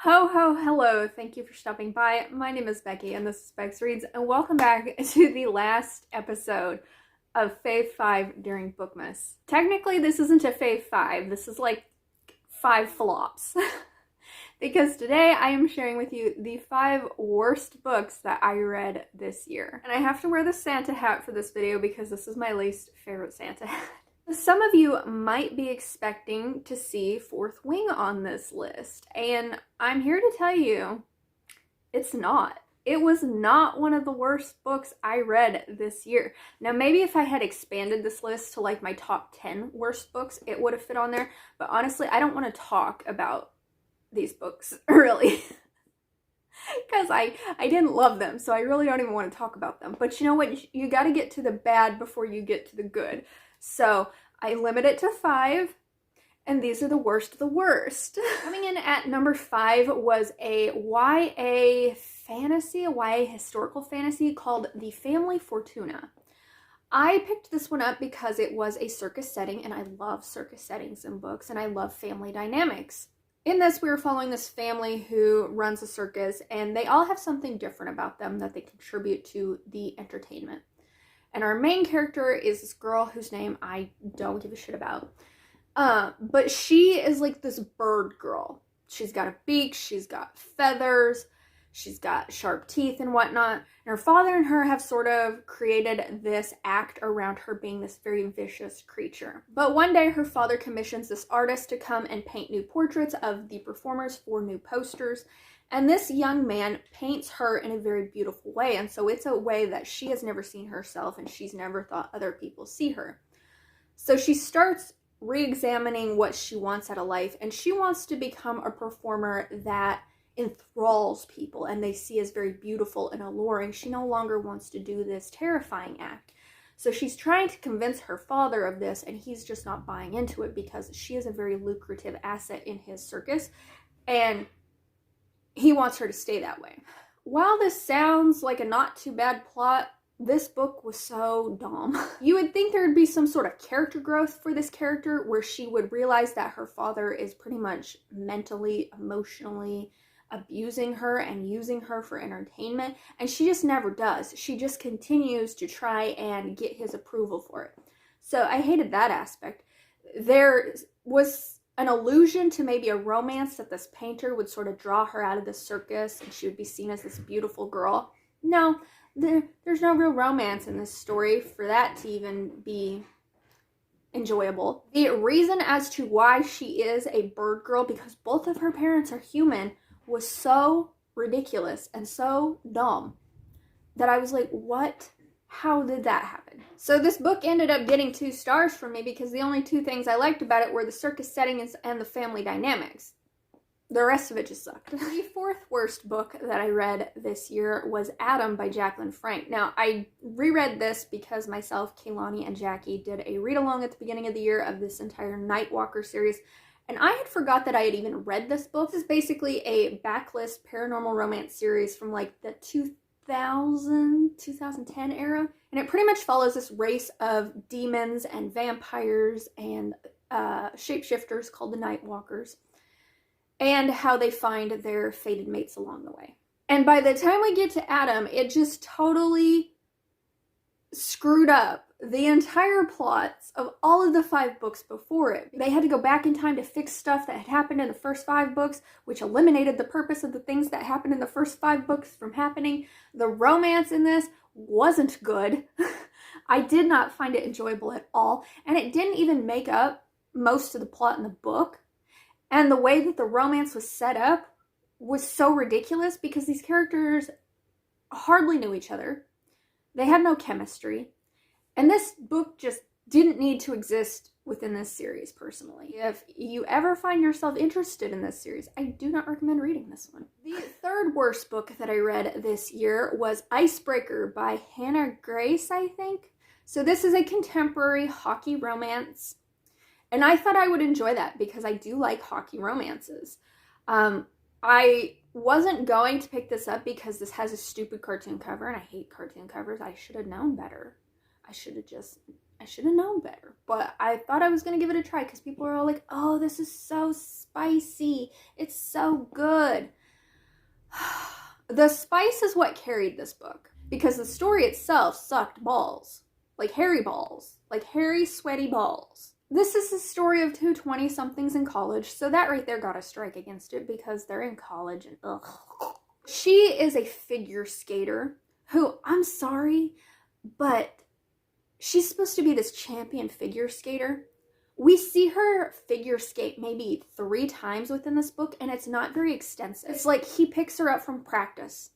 Ho ho hello, thank you for stopping by. My name is Becky and this is BecxReadz, and welcome back to the last episode of Fave 5 during Bookmas. Technically this isn't a Fave 5, this is like 5 flops. Because today I am sharing with you the 5 worst books that I read this year. And I have to wear the Santa hat for this video because this is my least favorite Santa hat. Some of you might be expecting to see Fourth Wing on this list, and I'm here to tell you it's not. It was not one of the worst books I read this year. Now, maybe if I had expanded this list to like my top 10 worst books, it would have fit on there, but honestly, I don't want to talk about these books, really. Because I didn't love them, so I really don't even want to talk about them. But you know what? You got to get to the bad before you get to the good. So I limit it to 5, and these are the worst of the worst. Coming in at number 5 was a YA fantasy, a YA historical fantasy called The Family Fortuna. I picked this one up because it was a circus setting, and I love circus settings in books, and I love family dynamics. In this, we were following this family who runs a circus, and they all have something different about them that they contribute to the entertainment. And our main character is this girl whose name I don't give a shit about. But she is like this bird girl. She's got a beak, she's got feathers, she's got sharp teeth and whatnot. And her father and her have sort of created this act around her being this very vicious creature. But one day her father commissions this artist to come and paint new portraits of the performers for new posters. And this young man paints her in a very beautiful way. And so it's a way that she has never seen herself and she's never thought other people see her. So she starts re-examining what she wants out of life. And she wants to become a performer that enthralls people and they see as very beautiful and alluring. She no longer wants to do this terrifying act. So she's trying to convince her father of this, and he's just not buying into it because she is a very lucrative asset in his circus. And he wants her to stay that way. While this sounds like a not too bad plot, this book was so dumb. You would think there would be some sort of character growth for this character where she would realize that her father is pretty much mentally, emotionally abusing her and using her for entertainment, and she just never does. She just continues to try and get his approval for it. So I hated that aspect. There was an allusion to maybe a romance that this painter would sort of draw her out of the circus and she would be seen as this beautiful girl. No, there's no real romance in this story for that to even be enjoyable. The reason as to why she is a bird girl, because both of her parents are human, was so ridiculous and so dumb that I was like, what? How did that happen? So this book ended up getting 2 stars from me because the only 2 things I liked about it were the circus setting and the family dynamics. The rest of it just sucked. The 4th worst book that I read this year was Adam by Jacqueline Frank. Now, I reread this because myself, Kaylani, and Jackie did a read-along at the beginning of the year of this entire Nightwalker series, and I had forgot that I had even read this book. This is basically a backlist paranormal romance series from like the 2010 era, and it pretty much follows this race of demons and vampires and shapeshifters called the Nightwalkers, and how they find their fated mates along the way. And by the time we get to Adam, it just totally screwed up the entire plots of all of the 5 books before it. They had to go back in time to fix stuff that had happened in the first 5 books, which eliminated the purpose of the things that happened in the first 5 books from happening. The romance in this wasn't good. I did not find it enjoyable at all, and it didn't even make up most of the plot in the book. And the way that the romance was set up was so ridiculous because these characters hardly knew each other. They had no chemistry. And this book just didn't need to exist within this series, personally. If you ever find yourself interested in this series, I do not recommend reading this one. The 3rd worst book that I read this year was Icebreaker by Hannah Grace, I think. So this is a contemporary hockey romance. And I thought I would enjoy that because I do like hockey romances. I wasn't going to pick this up because this has a stupid cartoon cover, and I hate cartoon covers. I should have known better. I should have known better. But I thought I was going to give it a try because people are all like, oh, this is so spicy. It's so good. The spice is what carried this book because the story itself sucked balls. Like hairy balls. Like hairy, sweaty balls. This is the story of two 20-somethings in college, so that right there got a strike against it because they're in college and ugh. She is a figure skater who, I'm sorry, but she's supposed to be this champion figure skater. We see her figure skate maybe 3 times within this book, and it's not very extensive. It's like he picks her up from practice.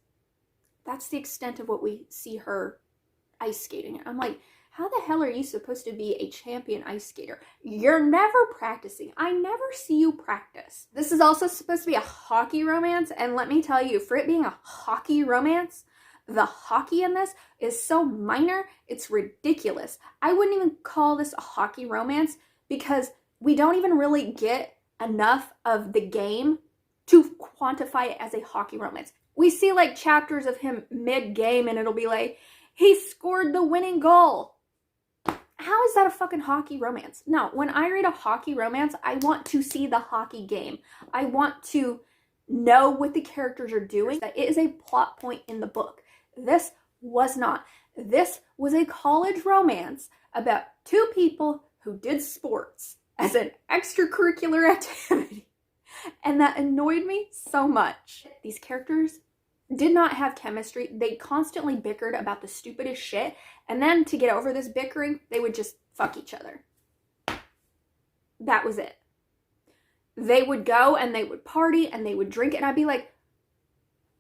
That's the extent of what we see her ice skating. I'm like, how the hell are you supposed to be a champion ice skater? You're never practicing. I never see you practice. This is also supposed to be a hockey romance, and let me tell you, for it being a hockey romance, the hockey in this is so minor, it's ridiculous. I wouldn't even call this a hockey romance because we don't even really get enough of the game to quantify it as a hockey romance. We see like chapters of him mid-game and it'll be like, he scored the winning goal. How is that a fucking hockey romance? No, when I read a hockey romance, I want to see the hockey game. I want to know what the characters are doing. That it is a plot point in the book. This was not. This was a college romance about 2 people who did sports as an extracurricular activity. And that annoyed me so much. These characters did not have chemistry. They constantly bickered about the stupidest shit. And then to get over this bickering, they would just fuck each other. That was it. They would go and they would party and they would drink. And I'd be like,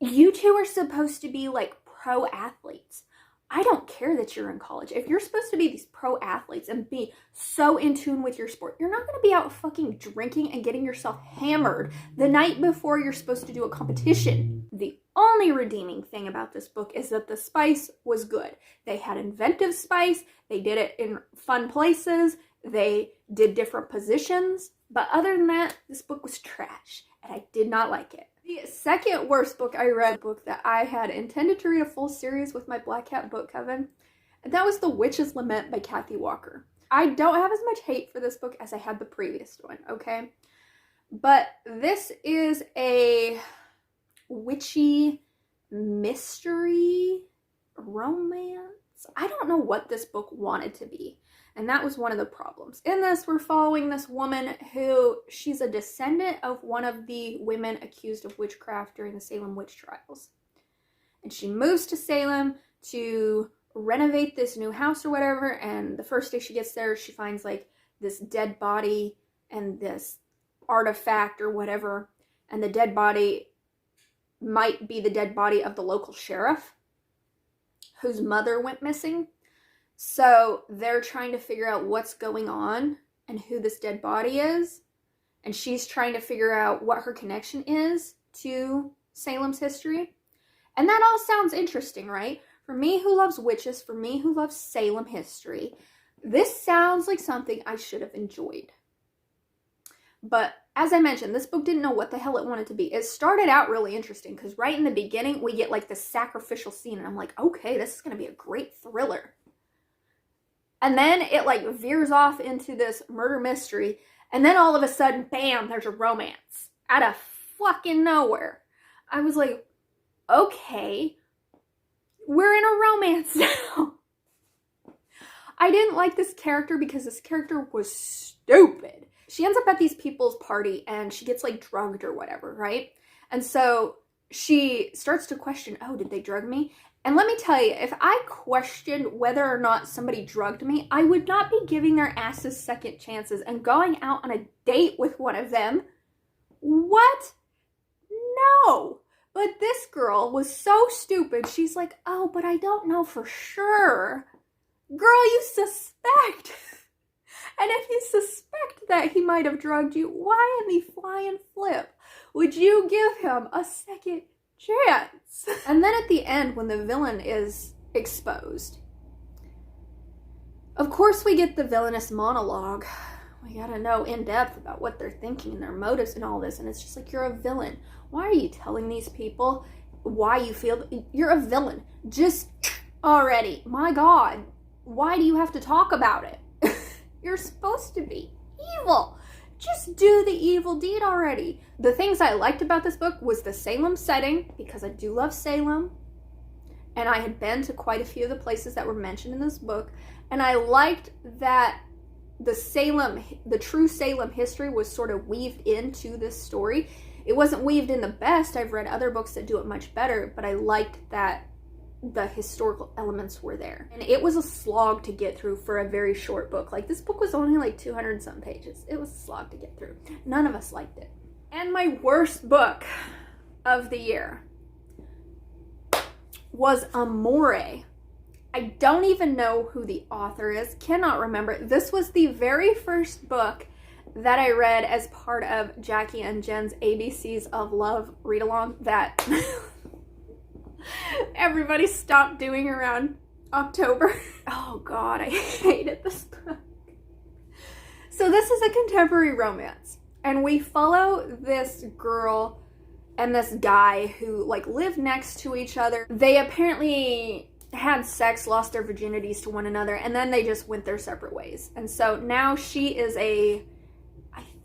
you two are supposed to be like pro athletes. I don't care that you're in college. If you're supposed to be these pro athletes and be so in tune with your sport, you're not going to be out fucking drinking and getting yourself hammered the night before you're supposed to do a competition. The only redeeming thing about this book is that the spice was good. They had inventive spice. They did it in fun places. They did different positions. But other than that, this book was trash and I did not like it. The second worst book I read, a book that I had intended to read a full series with my Black Cat book coven, and that was The Witch's Lament by Kathy Walker. I don't have as much hate for this book as I had the previous one, okay? But this is a witchy mystery romance. I don't know what this book wanted to be. And that was one of the problems. In this, we're following this woman who, she's a descendant of one of the women accused of witchcraft during the Salem witch trials. And she moves to Salem to renovate this new house or whatever. And the first day she gets there, she finds like this dead body and this artifact or whatever. And the dead body might be the dead body of the local sheriff whose mother went missing. So they're trying to figure out what's going on and who this dead body is. And she's trying to figure out what her connection is to Salem's history. And that all sounds interesting, right? For me who loves witches, for me who loves Salem history, this sounds like something I should have enjoyed. But as I mentioned, this book didn't know what the hell it wanted to be. It started out really interesting because right in the beginning, we get like the sacrificial scene. And I'm like, okay, this is going to be a great thriller. And then it like veers off into this murder mystery. And then all of a sudden, bam, there's a romance. Out of fucking nowhere. I was like, okay, we're in a romance now. I didn't like this character because this character was stupid. She ends up at these people's party and she gets like drugged or whatever, right? And so she starts to question, oh, did they drug me? And let me tell you, if I questioned whether or not somebody drugged me, I would not be giving their asses second chances and going out on a date with one of them. What? No. But this girl was so stupid. She's like, oh, but I don't know for sure. Girl, you suspect. And if you suspect that he might have drugged you, why in the flying flip would you give him a second chance? And then at the end, when the villain is exposed, of course we get the villainous monologue. We gotta know in depth about what they're thinking and their motives and all this. And it's just like, you're a villain. Why are you telling these people why you feel you're a villain? Just already, my God. why do you have to talk about it? You're supposed to be evil. Just do the evil deed already. The things I liked about this book was the Salem setting, because I do love Salem. And I had been to quite a few of the places that were mentioned in this book. And I liked that the true Salem history was sort of weaved into this story. It wasn't weaved in the best. I've read other books that do it much better, but I liked that the historical elements were there. And it was a slog to get through for a very short book. Like, this book was only like 200 and some pages. It was a slog to get through. None of us liked it. And my worst book of the year was Amore. I don't even know who the author is. Cannot remember. This was the very first book that I read as part of Jackie and Jenn's ABCs of Love read-along that everybody stopped doing around October. Oh God, I hated this book. So this is a contemporary romance, and we follow this girl and this guy who like live next to each other. They apparently had sex, lost their virginities to one another, and then they just went their separate ways. And so now she is I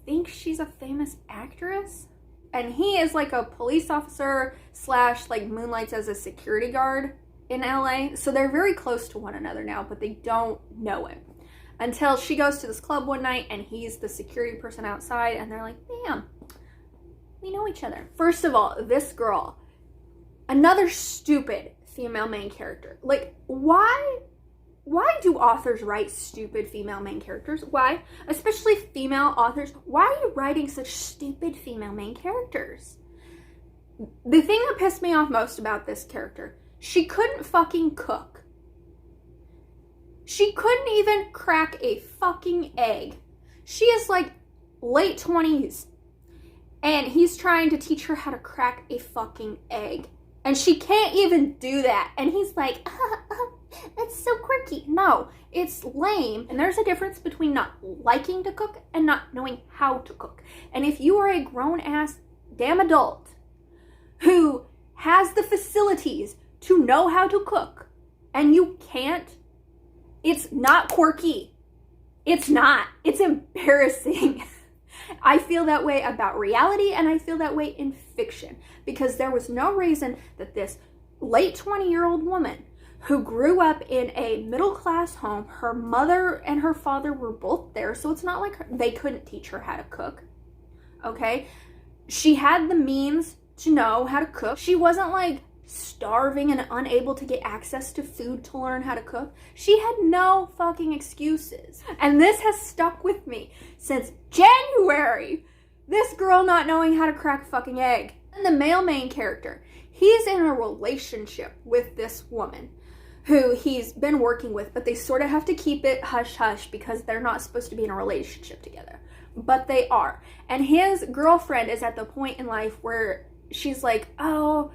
think she's a famous actress, and he is like a police officer / like moonlights as a security guard in LA. So they're very close to one another now, but they don't know it until she goes to this club one night and he's the security person outside, and they're like, damn, we know each other. First of all, this girl, another stupid female main character. Like, why do authors write stupid female main characters? Why? Especially female authors. Why are you writing such stupid female main characters? The thing that pissed me off most about this character, she couldn't fucking cook. She couldn't even crack a fucking egg. She is like late 20s, and he's trying to teach her how to crack a fucking egg. And she can't even do that. And he's like, that's so quirky. No, it's lame. And there's a difference between not liking to cook and not knowing how to cook. And if you are a grown-ass damn adult who has the facilities to know how to cook and you can't, it's not quirky. It's not. It's embarrassing. I feel that way about reality, and I feel that way in fiction, because there was no reason that this late 20-year-old woman who grew up in a middle-class home, her mother and her father were both there, so it's not like they couldn't teach her how to cook, okay? She had the means to know how to cook. She wasn't like starving and unable to get access to food to learn how to cook. She had no fucking excuses. And this has stuck with me since January. This girl not knowing how to crack a fucking egg. And the male main character, he's in a relationship with this woman who he's been working with, but they sort of have to keep it hush-hush because they're not supposed to be in a relationship together. But they are. And his girlfriend is at the point in life where she's like, oh,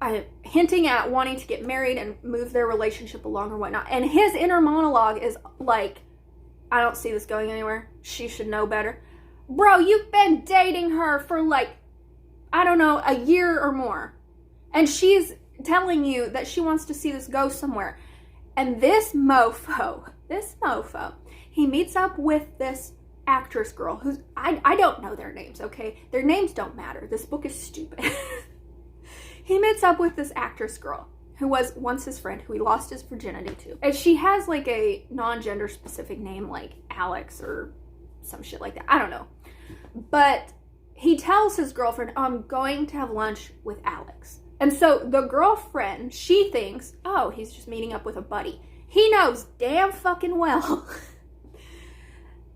I'm hinting at wanting to get married and move their relationship along or whatnot. And his inner monologue is like, I don't see this going anywhere. She should know better. Bro, you've been dating her for like, I don't know, a year or more. And she's telling you that she wants to see this go somewhere. And this mofo, he meets up with this actress girl who's, I don't know their names, okay? Their names don't matter. This book is stupid. He meets up with this actress girl who was once his friend, who he lost his virginity to. And she has like a non-gender specific name like Alex or some shit like that. I don't know. But he tells his girlfriend, I'm going to have lunch with Alex. And so the girlfriend, she thinks, oh, he's just meeting up with a buddy. He knows damn fucking well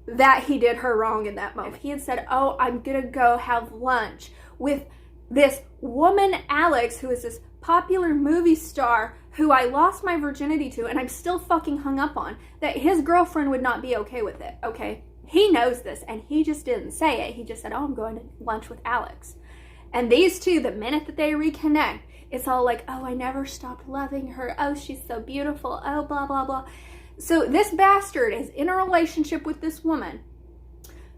that he did her wrong in that moment. He had said, oh, I'm gonna go have lunch with this woman, Alex, who is this popular movie star who I lost my virginity to and I'm still fucking hung up on, that his girlfriend would not be okay with it, okay? He knows this, and he just didn't say it. He just said, oh, I'm going to lunch with Alex. And these two, the minute that they reconnect, it's all like, oh, I never stopped loving her. Oh, she's so beautiful. Oh, blah, blah, blah. So this bastard is in a relationship with this woman.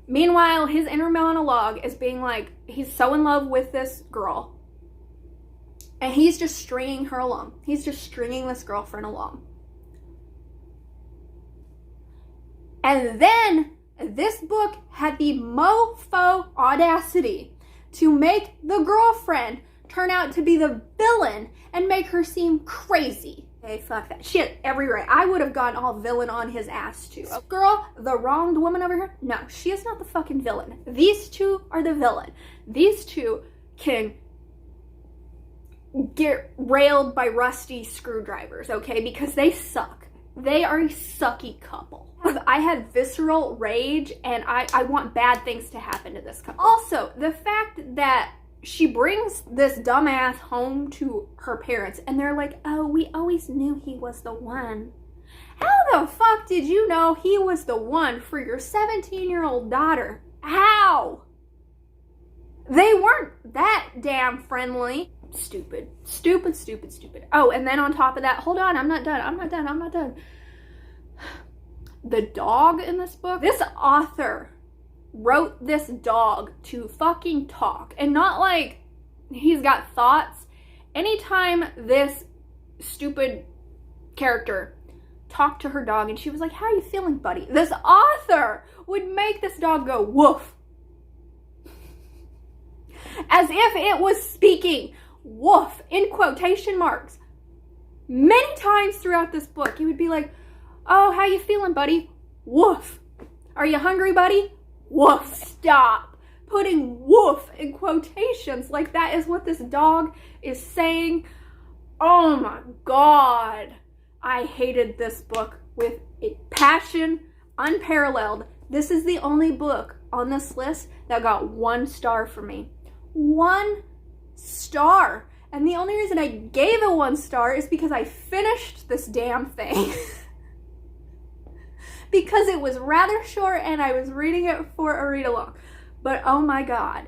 Meanwhile, his inner monologue is being like, he's so in love with this girl. And he's just stringing her along. He's just stringing this girlfriend along. And then this book had the mofo audacity to make the girlfriend turn out to be the villain and make her seem crazy. Hey, fuck that. Shit, every right. I would have gone all villain on his ass too. Girl, the wronged woman over here? No, she is not the fucking villain. These two are the villain. These two can get railed by rusty screwdrivers, okay? Because they suck. They are a sucky couple. I had visceral rage and I want bad things to happen to this couple. Also, the fact that she brings this dumbass home to her parents and they're like, oh, we always knew he was the one. How the fuck did you know he was the one for your 17-year-old daughter? How? They weren't that damn friendly. Stupid. Stupid, stupid, stupid. Oh, and then on top of that, hold on, I'm not done. The dog in this book, this author wrote this dog to fucking talk, and not like he's got thoughts. Anytime this stupid character talked to her dog and she was like, how are you feeling, buddy? This author would make this dog go woof. As if it was speaking woof in quotation marks. Many times throughout this book, he would be like, oh, how you feeling, buddy? Woof. Are you hungry, buddy? Woof. Stop putting woof in quotations. Like that is what this dog is saying. Oh my God. I hated this book with a passion unparalleled. This is the only book on this list that got 1 star for me. 1 star. And the only reason I gave it 1 star is because I finished this damn thing. Because it was rather short and I was reading it for a read-along. But oh my God.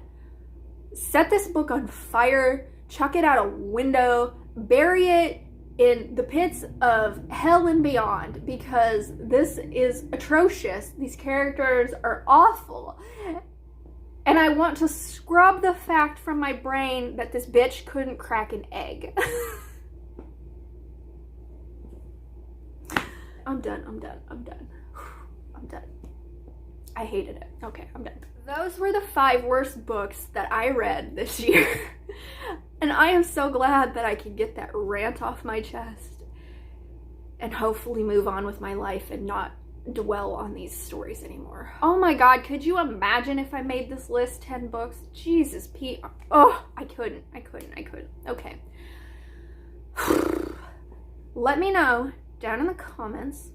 Set this book on fire, chuck it out a window, bury it in the pits of hell and beyond, because this is atrocious. These characters are awful. And I want to scrub the fact from my brain that this bitch couldn't crack an egg. I'm done. I hated it. Okay, I'm done. Those were the 5 worst books that I read this year. And I am so glad that I could get that rant off my chest and hopefully move on with my life and not dwell on these stories anymore. Oh my God, could you imagine if I made this list 10 books? Jesus, Pete. Oh, I couldn't. Okay. Let me know down in the comments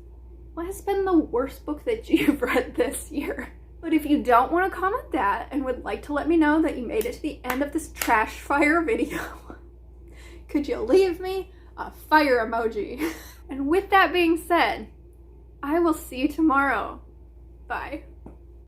what has been the worst book that you've read this year. But if you don't want to comment that and would like to let me know that you made it to the end of this trash fire video, could you leave me a fire emoji? And with that being said, I will see you tomorrow. Bye.